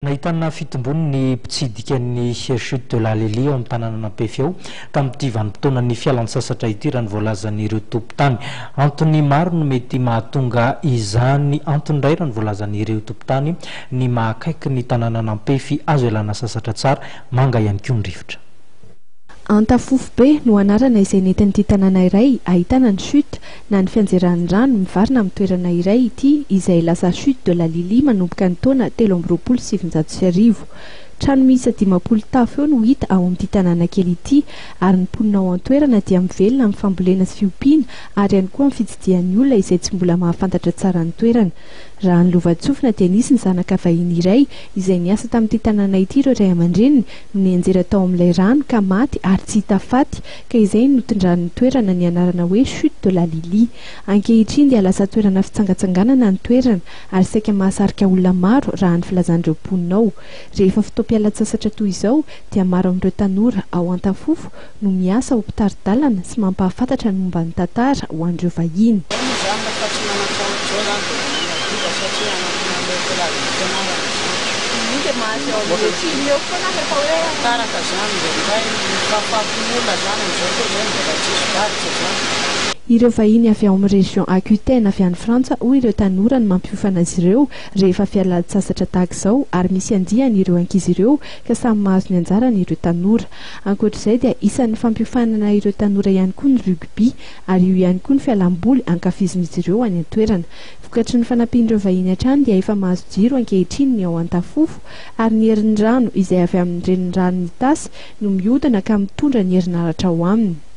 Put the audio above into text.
Nahitana fitomboana ny mpitsidika ny Chute de la Lily ao amin'ny tanàna Ampefy ao tamin'ity vanim-potoana ny fialantsasatra ity raha ny voalazan'ireo tompon-tany. Antony maro no mety mahatonga izany. Antony iray raha ny voalazan'ireo tompon-tany ny mahakaiky ny tanàna Ampefy azo ialana sasatra tsara, manga ihany koa ny rivotra. Antafofo be no anarana izay nentin'ity tanàna iray ahitana ny Chute na ny fianjeran'ny rano mivarina amin'ny toerana iray ity izay lasa Chute de la Lily manomboka ny taona 1370. Trano miisa 50 tafo eo no hita ao amin'ity tanàna kely ity ary ny mponina ao an-toerana dia mivelona amin'ny fambolena sy fiompiana ary ihany koa amin'ny fitsidihan'ny olona izay tsy mbola mahafantatra tsara ny toerana. Raha ny lovatsofina dia nisy ny zanaka vahiny iray izay niasa tamin'ity tanàna ity ireo ray aman-dreniny no nianjera tao amin'ilay rano ka maty ary tsy hita faty ka izay notondrany toerana ny anarana hoe Chute de la Lily. Ankehitriny dia lasa toerana fitsangatsanganana ny toerana ary saika mahasarika olona maro raha ny filazan'ireo mponina ao. Rehefa fotoam-pialantsasatra toy izao dia maro amin'ireo tanora ao Antafofo no miasa ho mpitari-dalana sy mampahafantatra ny momba ny tantara ho an'ireo vahiny. Ireo vahiny avy ao amin'ny région Chute avy any Frantsa hoy ireo tanora ny mampiofana azy ireo rehefa fialan-tsasatra tahaka izao ary misy andiany ireo ankizy ireo ka samy mahazo ny anjarany ireo tanora. Ankoatr'izay dia isan'ny fampiofanana ireo tanora ihany koa ny rugby ary io ihany koa ny fialamboly ankafizin'izy ireo any an-toerana. Vokatry ny fanampian'ireo vahiny hatrany dia efa mahazo jiro ankehitriny ny ao Antafofo ary ny herin'ny rano izay avy amin'ny renirano ny tasy no mihodana ka mitondra ny herinaratra ao aminy.